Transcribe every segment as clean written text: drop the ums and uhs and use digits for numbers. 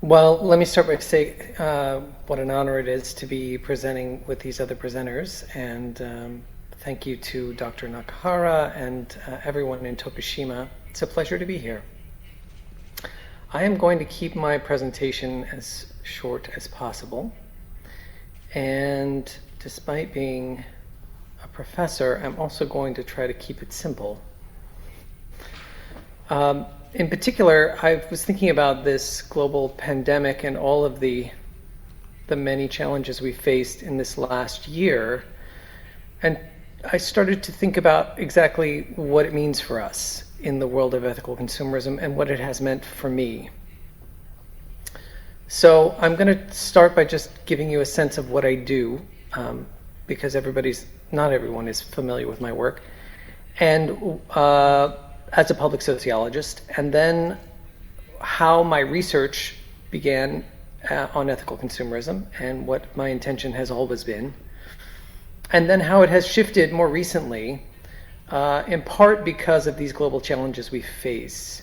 Well, let me start by saying what an honor it is to be presenting with these other presenters, and thank you to Dr. Nakahara and everyone in Tokushima. It's a pleasure to be here. I am going to keep my presentation as short as possible, and despite being a professor, I'm also going to try to keep it simple. In particular, I was thinking about this global pandemic and all of the many challenges we faced in this last year, and I started to think about exactly what it means for us in the world of ethical consumerism and what it has meant for me. So I'm going to start by just giving you a sense of what I do, because not everyone is familiar with my work, and as a public sociologist, and then how my research began on ethical consumerism and what my intention has always been, and then how it has shifted more recently, in part because of these global challenges we face.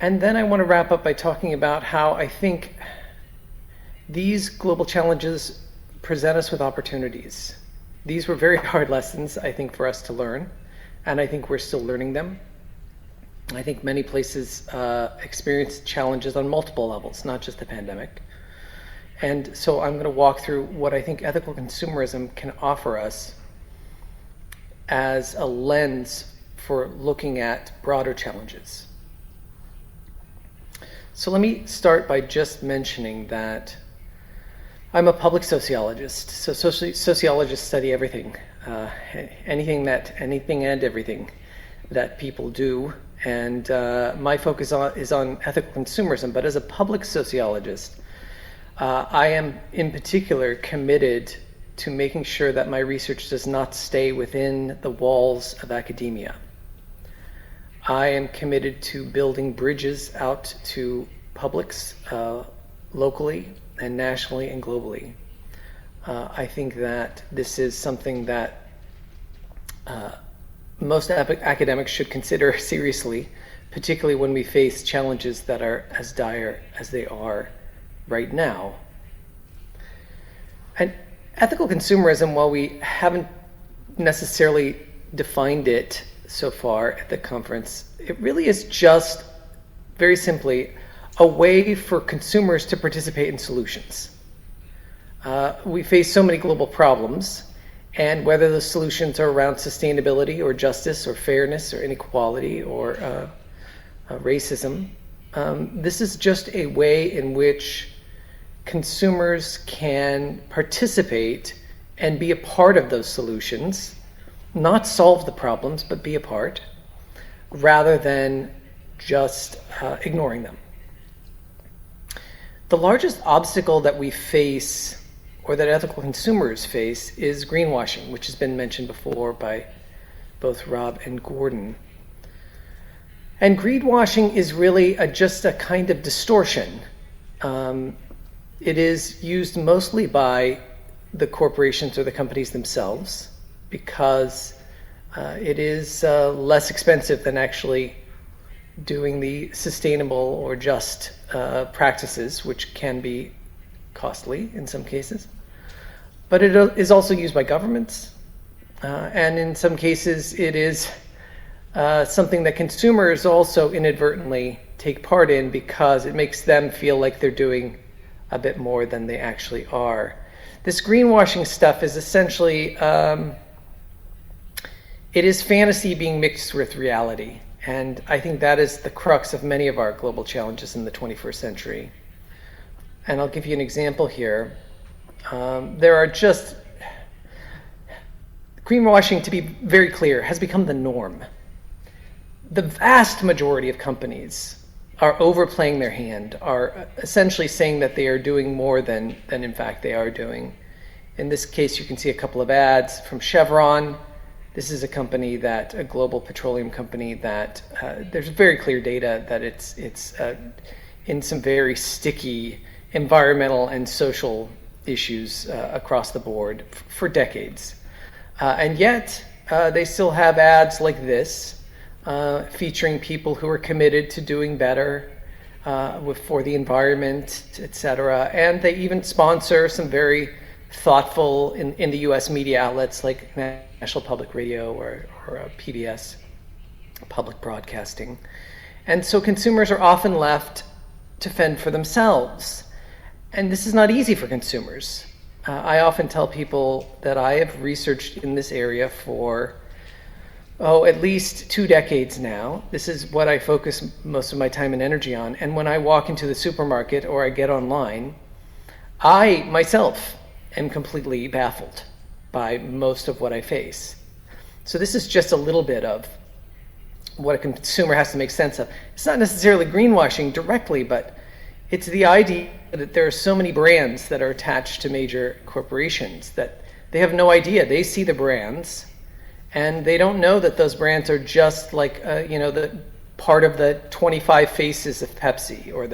And then I want to wrap up by talking about how I think these global challenges present us with opportunities. These were very hard lessons, I think, for us to learn, and I think we're still learning them. I think many places experience challenges on multiple levels, not just the pandemic. And so I'm going to walk through what I think ethical consumerism can offer us as a lens for looking at broader challenges. So let me start by just mentioning that I'm a public sociologist. So sociologists study everything, anything and everything that people do. And my focus is on ethical consumerism. But as a public sociologist, I am in particular committed to making sure that my research does not stay within the walls of academia. I am committed to building bridges out to publics locally and nationally and globally. I think that this is something that most academics should consider seriously, particularly when we face challenges that are as dire as they are right now. And ethical consumerism, while we haven't necessarily defined it so far at the conference, it really is just, very simply, a way for consumers to participate in solutions. We face so many global problems, and whether the solutions are around sustainability or justice or fairness or inequality or racism, this is just a way in which consumers can participate and be a part of those solutions, not solve the problems, but be a part, rather than just ignoring them. The largest obstacle that we face, or that ethical consumers face, is greenwashing, which has been mentioned before by both Rob and Gordon. And greenwashing is really just a kind of distortion. It is used mostly by the corporations or the companies themselves because it is less expensive than actually doing the sustainable or just practices, which can be costly in some cases. But it is also used by governments, and in some cases it is something that consumers also inadvertently take part in because it makes them feel like they're doing a bit more than they actually are. This greenwashing stuff is essentially, it is fantasy being mixed with reality, and I think that is the crux of many of our global challenges in the 21st century. And I'll give you an example here. Greenwashing, to be very clear, has become the norm. The vast majority of companies are overplaying their hand, are essentially saying that they are doing more than in fact they are doing. In this case, you can see a couple of ads from Chevron. This is a global petroleum company that there's very clear data that it's in some very sticky environmental and social issues across the board for decades. And yet, they still have ads like this, featuring people who are committed to doing better, for the environment, etc. And they even sponsor some very thoughtful in the U.S. media outlets like National Public Radio or PBS, public broadcasting. And so consumers are often left to fend for themselves. And this is not easy for consumers. I often tell people that I have researched in this area for at least 2 decades now. This is what I focus most of my time and energy on. And when I walk into the supermarket or I get online, I myself am completely baffled by most of what I face. So this is just a little bit of what a consumer has to make sense of. It's not necessarily greenwashing directly, but it's the idea that there are so many brands that are attached to major corporations that they have no idea. They see the brands, and they don't know that those brands are just like the part of the 25 faces of Pepsi, or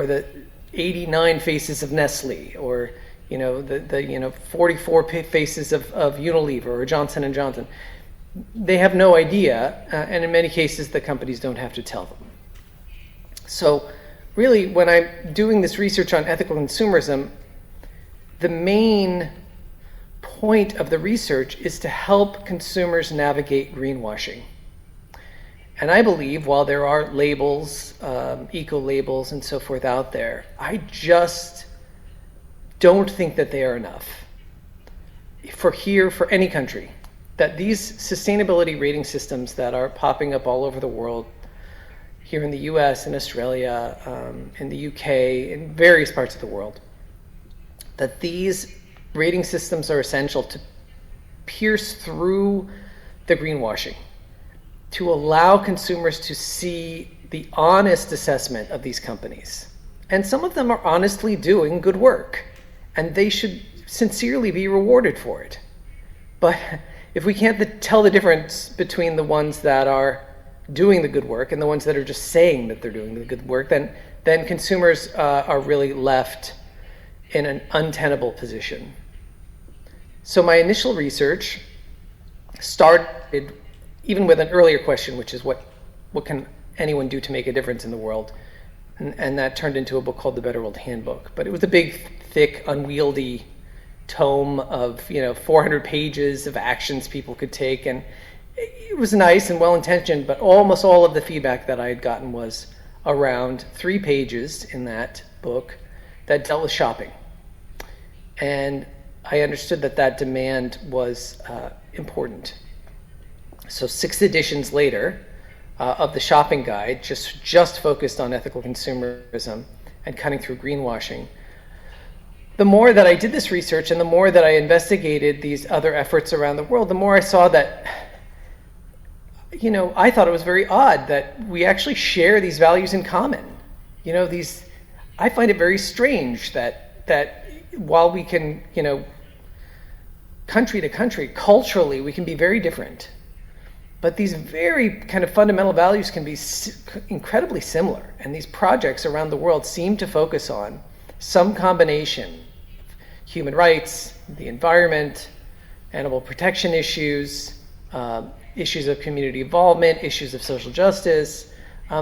the 89 faces of Nestle, or the 44 faces of Unilever or Johnson and Johnson. They have no idea, and in many cases the companies don't have to tell them. So really, when I'm doing this research on ethical consumerism, the main point of the research is to help consumers navigate greenwashing. And I believe while there are labels, eco-labels and so forth out there, I just don't think that they are enough for any country. That these sustainability rating systems that are popping up all over the world, here in the US, in Australia, in the UK, in various parts of the world, that these rating systems are essential to pierce through the greenwashing, to allow consumers to see the honest assessment of these companies. And some of them are honestly doing good work, and they should sincerely be rewarded for it. But if we can't tell the difference between the ones that are doing the good work and the ones that are just saying that they're doing the good work, then consumers are really left in an untenable position. So my initial research started even with an earlier question, which is what can anyone do to make a difference in the world? And that turned into a book called The Better World Handbook. But it was a big, thick, unwieldy tome of 400 pages of actions people could take, and it was nice and well-intentioned, but almost all of the feedback that I had gotten was around 3 pages in that book that dealt with shopping. And I understood that demand was important. So 6 editions later of the shopping guide, just focused on ethical consumerism and cutting through greenwashing. The more that I did this research and the more that I investigated these other efforts around the world, the more I saw that, I thought it was very odd that we actually share these values in common. I find it very strange that while we can, country to country, culturally, we can be very different. But these very kind of fundamental values can be incredibly similar. And these projects around the world seem to focus on some combination of human rights, the environment, animal protection issues, issues of community involvement, issues of social justice.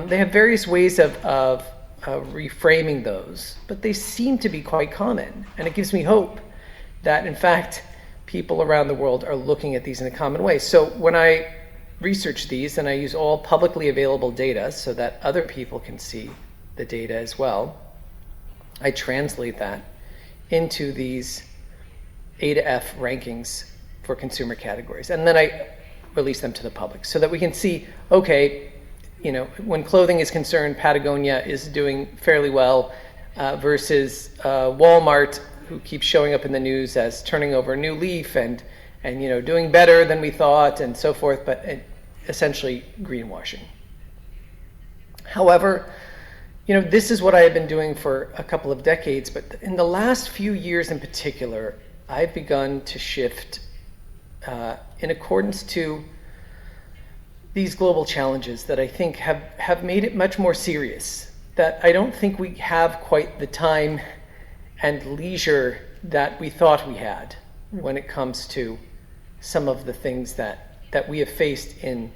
They have various ways of reframing those, but they seem to be quite common. And it gives me hope that, in fact, people around the world are looking at these in a common way. So when I research these, and I use all publicly available data so that other people can see the data as well, I translate that into these A to F rankings for consumer categories. And then I release them to the public so that we can see, okay, when clothing is concerned, Patagonia is doing fairly well versus Walmart, who keeps showing up in the news as turning over a new leaf and doing better than we thought and so forth, but essentially greenwashing. However, this is what I have been doing for a couple of decades, but in the last few years in particular, I've begun to shift in accordance to these global challenges that I think have made it much more serious, that I don't think we have quite the time and leisure that we thought we had when it comes to some of the things that we have faced in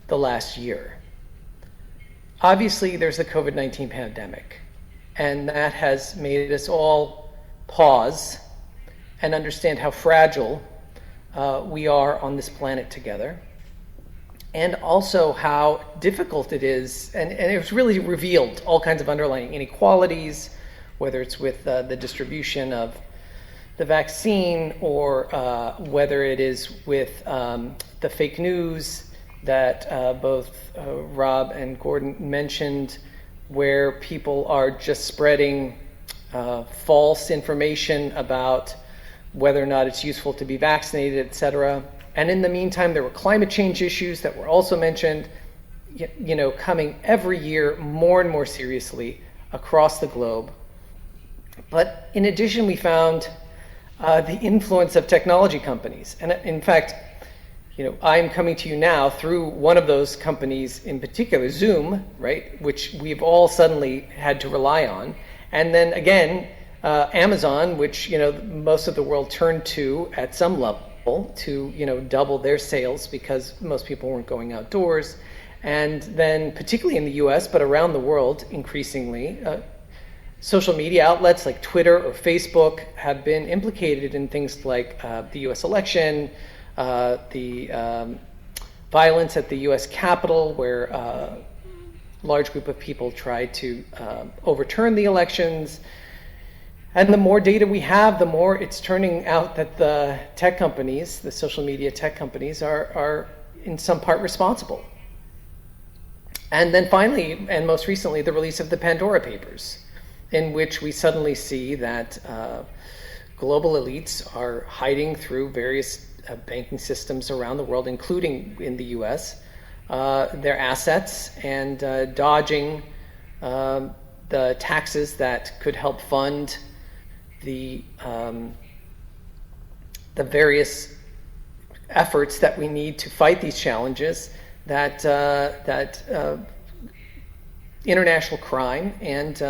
the last year. Obviously, there's the COVID-19 pandemic, and that has made us all pause and understand how fragile we are on this planet together, and also how difficult it is, and it's really revealed all kinds of underlying inequalities, whether it's with the distribution of the vaccine or whether it is with the fake news that both Rob and Gordon mentioned, where people are just spreading false information about whether or not it's useful to be vaccinated, et cetera. And in the meantime, there were climate change issues that were also mentioned, coming every year more and more seriously across the globe. But in addition, we found the influence of technology companies. And in fact, I'm coming to you now through one of those companies in particular, Zoom, right, which we've all suddenly had to rely on. And then again, Amazon, which most of the world turned to at some level to double their sales because most people weren't going outdoors. And then particularly in the US, but around the world increasingly, social media outlets like Twitter or Facebook have been implicated in things like the US election, the violence at the US Capitol, where a large group of people tried to overturn the elections. And the more data we have, the more it's turning out that the tech companies, the social media tech companies, are in some part responsible. And then finally, and most recently, the release of the Pandora Papers, in which we suddenly see that global elites are hiding through various banking systems around the world, including in the US, their assets and dodging the taxes that could help fund the various efforts that we need to fight these challenges, that international crime and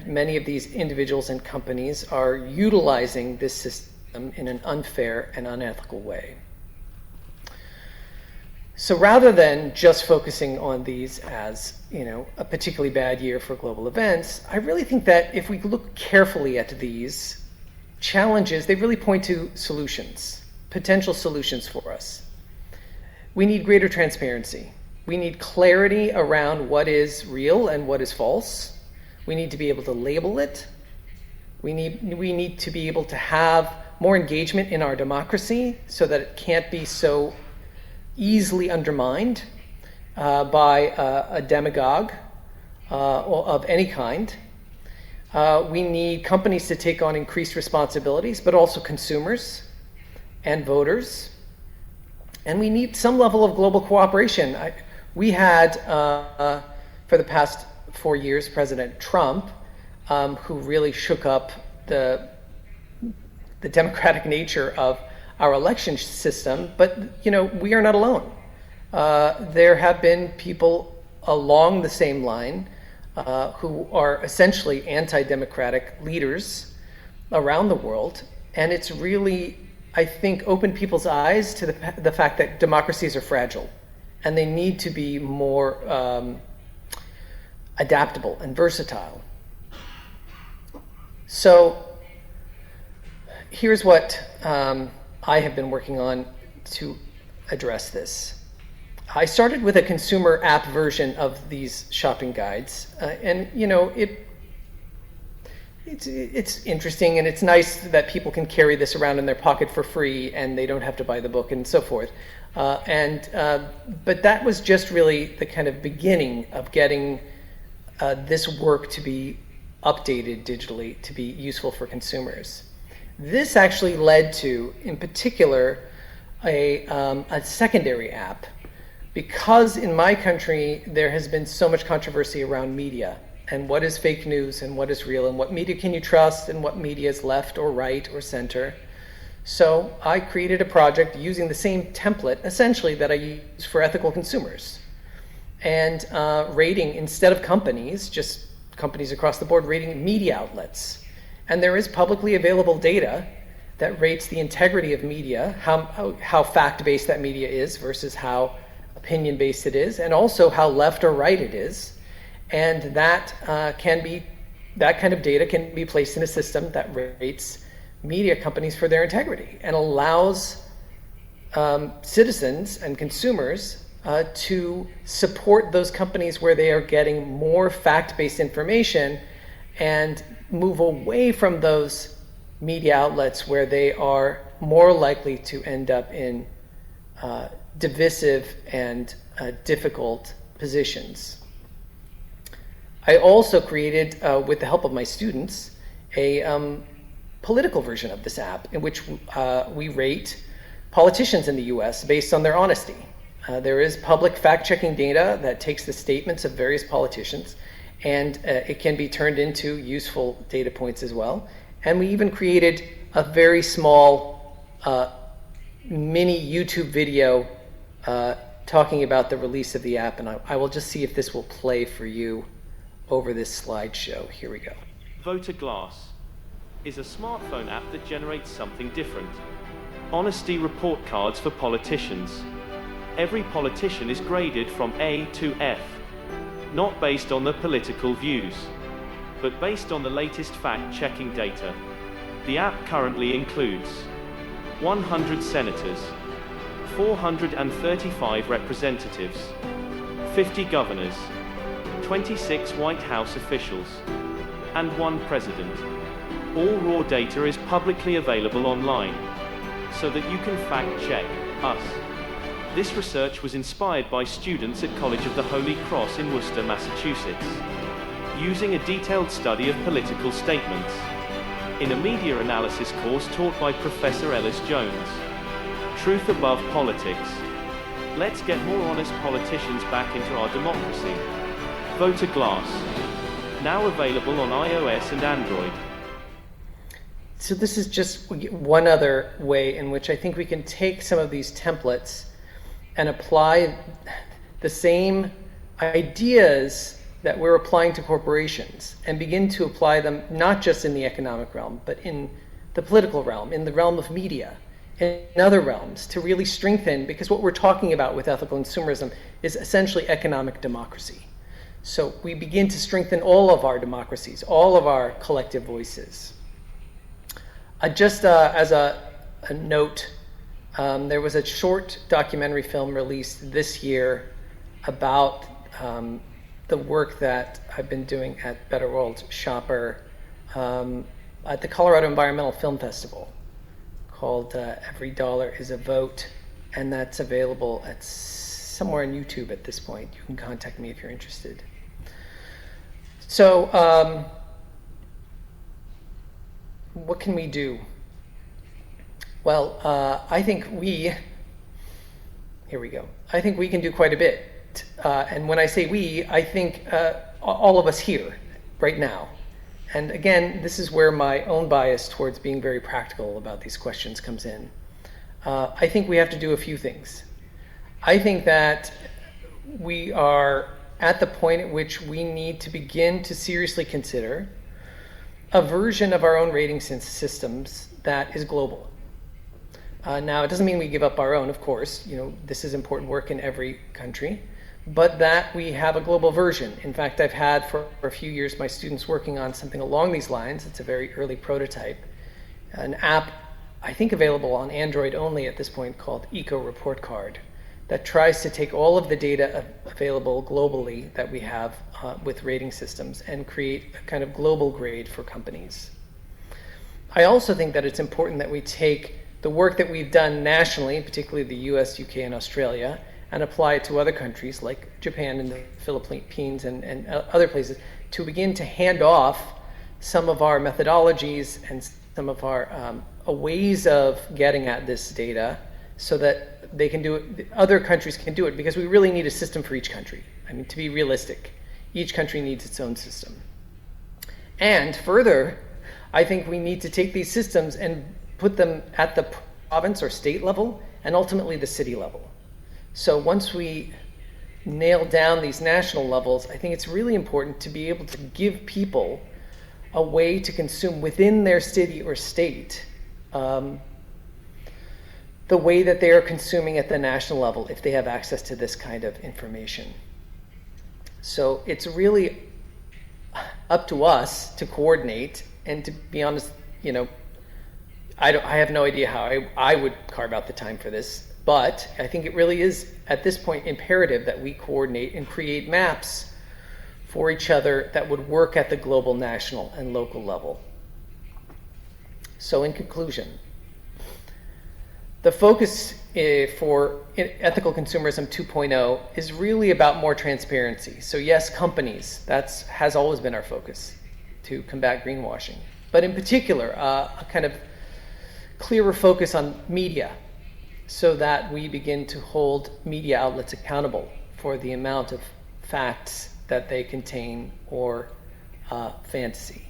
many of these individuals and companies are utilizing this system in an unfair and unethical way. So rather than just focusing on these as, a particularly bad year for global events, I really think that if we look carefully at these challenges, they really point to solutions, potential solutions for us. We need greater transparency. We need clarity around what is real and what is false. We need to be able to label it. We need to be able to have more engagement in our democracy so that it can't be so easily undermined by a demagogue of any kind. We need companies to take on increased responsibilities, but also consumers and voters. And we need some level of global cooperation. We had, for the past 4 years, President Trump, who really shook up the democratic nature of our election system, but we are not alone. There have been people along the same line who are essentially anti-democratic leaders around the world, and it's really, I think, opened people's eyes to the fact that democracies are fragile, and they need to be more adaptable and versatile. So here's what I have been working on to address this. I started with a consumer app version of these shopping guides, and it's interesting, and it's nice that people can carry this around in their pocket for free and they don't have to buy the book and so forth. But that was just really the kind of beginning of getting this work to be updated digitally to be useful for consumers. This actually led to, in particular, a secondary app, because in my country there has been so much controversy around media and what is fake news and what is real and what media can you trust and what media is left or right or center. So I created a project using the same template essentially that I use for ethical consumers, and rating, instead of companies, just companies across the board, rating media outlets. And there is publicly available data that rates the integrity of media, how fact-based that media is versus how opinion-based it is, and also how left or right it is. And that that kind of data can be placed in a system that rates media companies for their integrity and allows citizens and consumers to support those companies where they are getting more fact-based information and move away from those media outlets where they are more likely to end up in divisive and difficult positions. I also created, with the help of my students, a political version of this app in which we rate politicians in the US based on their honesty. There is public fact-checking data that takes the statements of various politicians, and it can be turned into useful data points as well. And we even created a very small mini YouTube video talking about the release of the app, and I will just see if this will play for you over this slideshow. Here we go. Voter Glass is a smartphone app that generates something different. Honesty report cards for politicians. Every politician is graded from A to F, not based on their political views, but based on the latest fact-checking data. The app currently includes 100 senators, 435 representatives, 50 governors, 26 White House officials, and 1 president. All raw data is publicly available online, so that you can fact-check us. This research was inspired by students at College of the Holy Cross in Worcester, Massachusetts, using a detailed study of political statements in a media analysis course taught by Professor Ellis Jones. Truth above politics. Let's get more honest politicians back into our democracy. Voter Glass, now available on iOS and Android. So this is just one other way in which I think we can take some of these templates and apply the same ideas that we're applying to corporations and begin to apply them not just in the economic realm, but in the political realm, in the realm of media, in other realms, to really strengthen, because what we're talking about with ethical consumerism is essentially economic democracy. So we begin to strengthen all of our democracies, all of our collective voices. Just as a note, there was a short documentary film released this year about the work that I've been doing at Better World Shopper at the Colorado Environmental Film Festival, called Every Dollar is a Vote, and that's available at somewhere on YouTube at this point. You can contact me if you're interested. So what can we do? Well, I think here we go. I think we can do quite a bit. And when I say we, I think all of us here, right now. And again, this is where my own bias towards being very practical about these questions comes in. I think we have to do a few things. I think that we are at the point at which we need to begin to seriously consider a version of our own rating systems that is global. Now, it doesn't mean we give up our own, of course. You know, this is important work in every country, but that we have a global version. In fact, I've had for a few years my students working on something along these lines. It's a very early prototype, an app, I think available on Android only at this point, called Eco Report Card, that tries to take all of the data available globally that we have with rating systems and create a kind of global grade for companies. I also think that it's important that we take the work that we've done nationally, particularly the US, UK, and Australia, and apply it to other countries like Japan and the Philippines and other places to begin to hand off some of our methodologies and some of our ways of getting at this data so that they can do it, other countries can do it, because we really need a system for each country. I mean, to be realistic, each country needs its own system. And further, I think we need to take these systems and put them at the province or state level and ultimately the city level. So once we nail down these national levels, I think it's really important to be able to give people a way to consume within their city or state the way that they are consuming at the national level if they have access to this kind of information. So it's really up to us to coordinate, and to be honest, I have no idea how I would carve out the time for this, but I think it really is at this point imperative that we coordinate and create maps for each other that would work at the global, national, and local level. So in conclusion, the focus for ethical consumerism 2.0 is really about more transparency. So yes, companies, that has always been our focus to combat greenwashing. But in particular, a kind of clearer focus on media, so that we begin to hold media outlets accountable for the amount of facts that they contain or fantasy.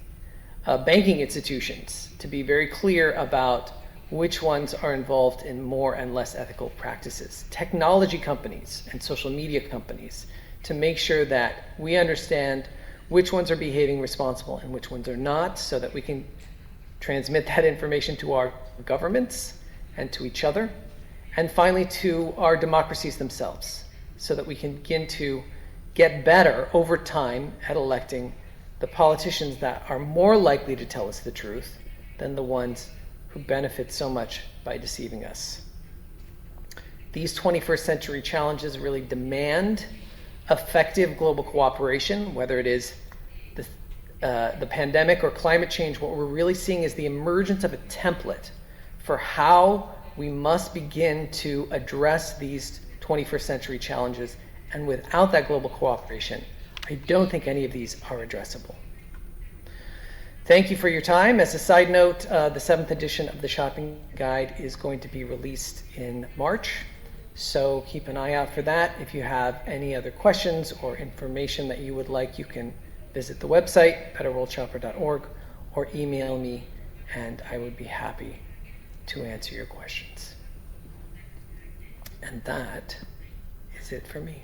Banking institutions, to be very clear about which ones are involved in more and less ethical practices. Technology companies and social media companies, to make sure that we understand which ones are behaving responsible and which ones are not, so that we can transmit that information to our governments and to each other. And finally, to our democracies themselves, so that we can begin to get better over time at electing the politicians that are more likely to tell us the truth than the ones who benefit so much by deceiving us. These 21st century challenges really demand effective global cooperation, whether it is the pandemic or climate change. What we're really seeing is the emergence of a template for how we must begin to address these 21st century challenges, and without that global cooperation, I don't think any of these are addressable. Thank you for your time. As a side note, the 7th edition of the shopping guide is going to be released in March, so keep an eye out for that. If you have any other questions or information that you would like, you can visit the website, betterworldshopper.org, or email me, and I would be happy to answer your questions. And that is it for me.